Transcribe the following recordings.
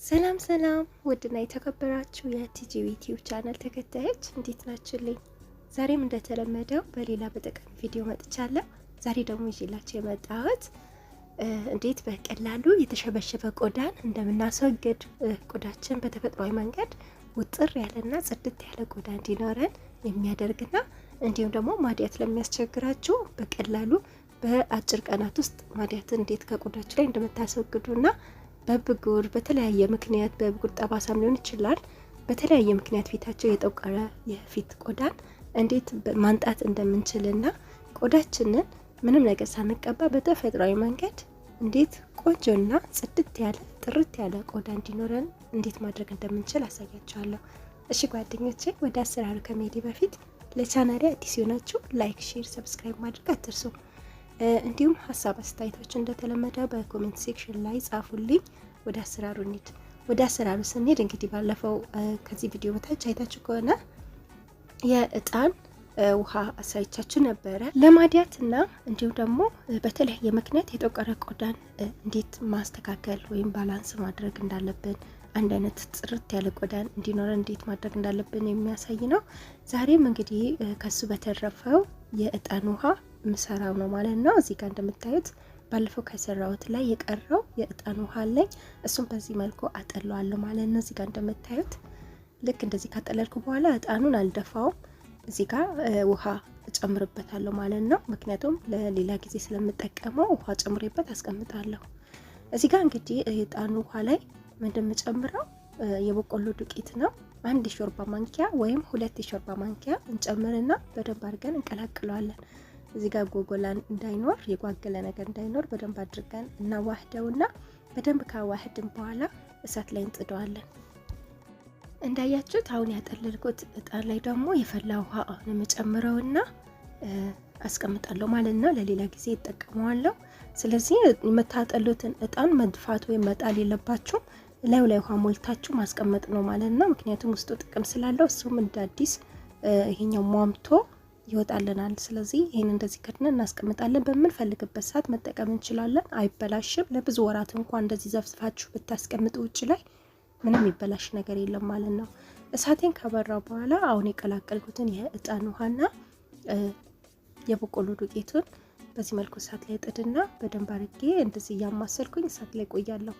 ሰላም ሰላም ውድና የተከበራችሁ የቲጂቪ ዩቲዩብ ቻናል ተከታዮች እንዴት ናችሁልኝ? ዛሬም እንደተለመደው በሌላ በጠቃሚ ቪዲዮ መጥቻለሁ። ዛሬ ደግሞ ይዤላችሁ የመጣሁት እንዴት በቀላሉ የተሸበሸበ ቆዳን እንደምናስወግድ፣ ቆዳችን በተፈጥሯዊ መንገድ ውጥር ያለና ጽድት ያለ ቆዳ እንዲኖረን የሚያደርግና እንዲሁም ደግሞ ማዲያት ለሚያስቸግራችሁ በቀላሉ በአጭር ቀናት ውስጥ ማዲያትን እንዴት ከቆዳችሁ ላይ እንደምታስወግዱና በብጉር በተለያየ ምክንያት በብጉር ጠባሳም ሊሆን ይችላል። በተለያየ ምክንያት ፊታቸው የጠቆረ የፊት ቆዳን እንዴት ማንጣት እንደምንችልና ቆዳችንን ምንም ነገር ሳንቀባ በተፈጥሯዊ መንገድ እንዴት ቆንጆና ጽድት ያለ ጥርት ያለ ቆዳ እንዲኖረን እንዴት ማድረግ እንደምንችል አሳያችኋለሁ። እሺ ጓደኞቼ፣ ወደ አሰራሩ ከመሄዴ በፊት ለቻናሌ አዲስ የሆናችሁ ላይክ፣ ሼር፣ ሰብስክራይብ ማድረግ አትርሱ። እንዲሁም ሀሳብ አስተያየቶች እንደተለመደው በኮሜንት ሴክሽን ላይ ጻፉልኝ። ወደ አሰራሩ እንሂድ። ወደ አሰራሩ ስንሄድ እንግዲህ ባለፈው ከዚህ ቪዲዮ በታች አይታችሁ ከሆነ የእጣን ውሃ አሳይቻችሁ ነበረ። ለማዲያትና እንዲሁም ደግሞ በተለያየ ምክንያት የጠቆረ ቆዳን እንዴት ማስተካከል ወይም ባላንስ ማድረግ እንዳለብን፣ አንድ አይነት ጥርት ያለ ቆዳን እንዲኖረን እንዴት ማድረግ እንዳለብን የሚያሳይ ነው። ዛሬም እንግዲህ ከሱ በተረፈው የእጣን ውሃ ምሰራው ነው ማለት ነው። እዚህ ጋር እንደምታዩት ባለፈው ከሰራውት ላይ የቀረው የእጣን ውሃ አለኝ። እሱም በዚህ መልኩ አጠለዋለሁ ማለት ነው። እዚህ ጋር እንደምታዩት ልክ እንደዚህ ካጠለልኩ በኋላ እጣኑን አልደፋውም። እዚህ ጋር ውሃ እጨምርበታለሁ ማለት ነው። ምክንያቱም ለሌላ ጊዜ ስለምጠቀመው ውሃ ጨምሬበት አስቀምጣለሁ። እዚህ ጋር እንግዲህ የእጣኑ ውሃ ላይ እንደምጨምረው የበቆሎ ዱቄት ነው። 1 የሾርባ ማንኪያ ወይም 2 የሾርባ ማንኪያ እንጨምርና በደንብ አድርገን እንቀላቅለዋለን። እዚህ ጋር ጎጎላን እንዳይኖር የጓገለ ነገር እንዳይኖር በደንብ አድርገን እናዋህደውና በደንብ ካዋህድን በኋላ እሳት ላይ እንጥደዋለን። እንዳያችሁት አሁን ያጠለልኩት እጣን ላይ ደግሞ የፈላ ውሃ አሁን የምጨምረውና አስቀምጣለሁ ማለት ነው። ለሌላ ጊዜ እጠቀመዋለሁ። ስለዚህ የምታጠሉትን እጣን መድፋት ወይም መጣል የለባችሁም። ላዩ ላይ ውሃ ሞልታችሁ ማስቀመጥ ነው ማለት ነው። ምክንያቱም ውስጡ ጥቅም ስላለው እሱም እንደ አዲስ ይሄኛው ሟምቶ ይወጣልናል። ስለዚህ ይሄን እንደዚህ ከድነን እናስቀምጣለን። በምንፈልግበት ሰዓት መጠቀም እንችላለን። አይበላሽም። ለብዙ ወራት እንኳን እንደዚህ ዘፍዝፋችሁ ብታስቀምጡ ውጭ ላይ ምንም ይበላሽ ነገር የለም ማለት ነው። እሳቴን ካበራው በኋላ አሁን የቀላቀልኩትን የእጣን ውሃና የበቆሎ ዱቄቱን በዚህ መልኩ እሳት ላይ ጥድና በደንብ አድርጌ እንደዚህ እያማሰልኩኝ እሳት ላይ ቆያለሁ።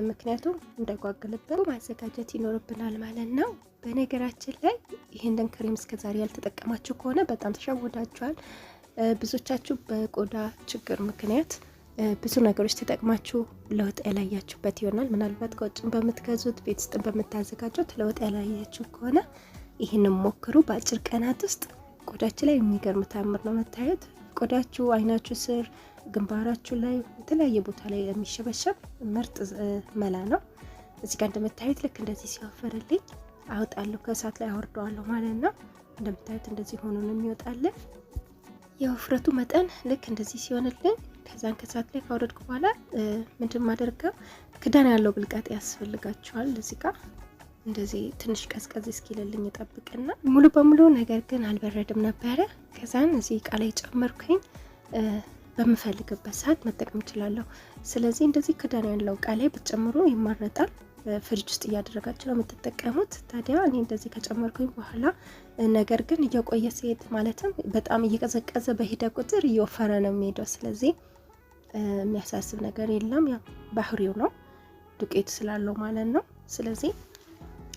ምክንያቱም እንዳይጓገልብን ማዘጋጀት ይኖርብናል ማለት ነው። በነገራችን ላይ ይሄንን ክሬም እስከዛሬ ያልተጠቀማችሁ ከሆነ በጣም ተሸውዳችኋል። ብዙዎቻችሁ በቆዳ ችግር ምክንያት ብዙ ነገሮች ተጠቅማችሁ ለውጥ ያላያችሁበት ይሆናል። ምናልባት ከውጭም በምትገዙት ቤት ውስጥ በምታዘጋጁት ለውጥ ያላያችሁ ከሆነ ይህንን ሞክሩ። በአጭር ቀናት ውስጥ ቆዳችሁ ላይ የሚገርም ታምር ነው የምታዩት። ቆዳችሁ አይናችሁ ስር፣ ግንባራችሁ ላይ የተለያየ ቦታ ላይ የሚሸበሸብ ምርጥ መላ ነው። እዚህ ጋር እንደምታዩት ልክ እንደዚህ ሲወፈርልኝ አውጣለሁ፣ ከእሳት ላይ አወርደዋለሁ ማለት ነው። እንደምታዩት እንደዚህ ሆኖ ነው የሚወጣልን። የውፍረቱ መጠን ልክ እንደዚህ ሲሆንልኝ ከዛን ከእሳት ላይ ካወረድኩ በኋላ ምንድን ማደርገው ክዳን ያለው ብልቃጥ ያስፈልጋቸዋል። እዚህ ጋር እንደዚህ ትንሽ ቀዝቀዝ እስኪልልኝ እጠብቅና ሙሉ በሙሉ ነገር ግን አልበረድም ነበረ። ከዛን እዚህ እቃ ላይ ጨመርኩኝ። በምፈልግበት ሰዓት መጠቀም እችላለሁ። ስለዚህ እንደዚህ ክዳን ያለው እቃ ላይ ብትጨምሩ ይመረጣል። ፍሪጅ ውስጥ እያደረጋችሁ ነው የምትጠቀሙት። ታዲያ እኔ እንደዚህ ከጨመርኩኝ በኋላ ነገር ግን እየቆየ ሲሄድ ማለትም በጣም እየቀዘቀዘ በሄደ ቁጥር እየወፈረ ነው የሚሄደው። ስለዚህ የሚያሳስብ ነገር የለም። ያው ባህሪው ነው ዱቄት ስላለው ማለት ነው። ስለዚህ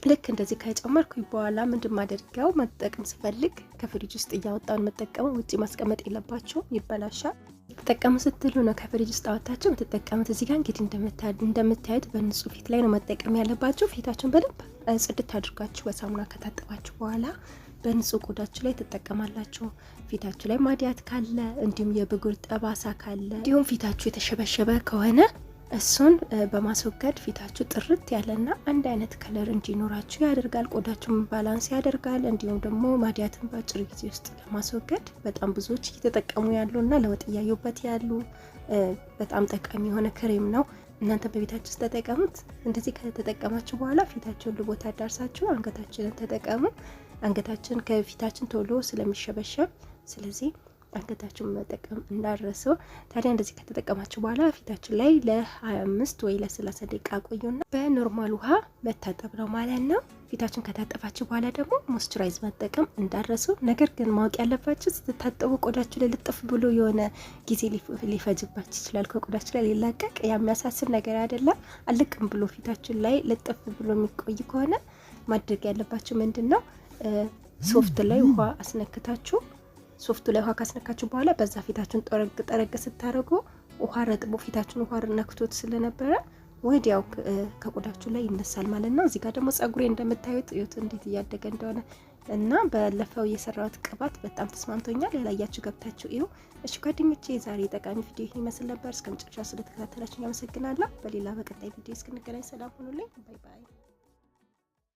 ልክ እንደዚህ ከጨመርኩኝ በኋላ ምንድን ማደርገው መጠቀም ስፈልግ ከፍሪጅ ውስጥ እያወጣን መጠቀም፣ ውጪ ማስቀመጥ የለባችሁ ይበላሻል። ተጠቀሙ ስትሉ ነው ከፍሪጅ ውስጥ አወጣችሁ የምትጠቀሙት። እዚህ ጋር እንግዲህ እንደምታዩት በንጹህ ፊት ላይ ነው መጠቀም ያለባችሁ። ፊታችሁን በደንብ ጽድት አድርጋችሁ በሳሙና ከታጠባችሁ በኋላ በንጹህ ቆዳችሁ ላይ ትጠቀማላችሁ። ፊታችሁ ላይ ማዲያት ካለ እንዲሁም የብጉር ጠባሳ ካለ እንዲሁም ፊታችሁ የተሸበሸበ ከሆነ እሱን በማስወገድ ፊታችሁ ጥርት ያለና አንድ አይነት ከለር እንዲኖራችሁ ያደርጋል። ቆዳችሁን ባላንስ ያደርጋል። እንዲሁም ደግሞ ማዲያትን በአጭር ጊዜ ውስጥ ለማስወገድ በጣም ብዙዎች እየተጠቀሙ ያሉና ለውጥ እያዩበት ያሉ በጣም ጠቃሚ የሆነ ክሬም ነው። እናንተ በቤታችሁ ውስጥ ተጠቀሙት። እንደዚህ ከተጠቀማችሁ በኋላ ፊታችሁን ልቦታ አዳርሳችሁ አንገታችንን ተጠቀሙ። አንገታችን ከፊታችን ቶሎ ስለሚሸበሸብ ስለዚህ አንገታችሁን መጠቀም እንዳረሱ። ታዲያ እንደዚህ ከተጠቀማችሁ በኋላ ፊታችን ላይ ለ25 ወይ ለ30 ደቂቃ ቆዩና በኖርማል ውሃ መታጠብ ነው ማለት ነው። ፊታችን ከታጠባችሁ በኋላ ደግሞ ሞይስቸራይዝ መጠቀም እንዳረሱ። ነገር ግን ማወቅ ያለባችሁ ስትታጠቡ ቆዳችሁ ላይ ልጥፍ ብሎ የሆነ ጊዜ ሊፈጅባችሁ ይችላል። ከቆዳችሁ ላይ ሊላቀቅ የሚያሳስብ ነገር አይደለም። አልቅም ብሎ ፊታችን ላይ ልጥፍ ብሎ የሚቆይ ከሆነ ማድረግ ያለባችሁ ምንድነው ሶፍት ላይ ውሃ አስነክታችሁ ሶፍቱ ላይ ውሃ ካስነካችሁ በኋላ በዛ ፊታችሁን ጠረግ ስታረጉ ውሃ ረጥቦ ፊታችሁን ውሃ ነክቶት ስለነበረ ወዲያው ከቆዳችሁ ላይ ይነሳል ማለት ነው። እዚህ ጋር ደግሞ ጸጉሬ እንደምታዩት እዩት እንዴት እያደገ እንደሆነ እና ባለፈው የሰራሁት ቅባት በጣም ተስማምቶኛል። ያላያችሁ ገብታችሁ እዩ። እሺ ጓደኞቼ ዛሬ ጠቃሚ ቪዲዮ ይመስል ነበር። እስከመጨረሻው ስለተከታተላችሁ አመሰግናለሁ። በሌላ በቀጣይ ቪዲዮ እስክንገናኝ ሰላም ሁኑልኝ። ባይ ባይ።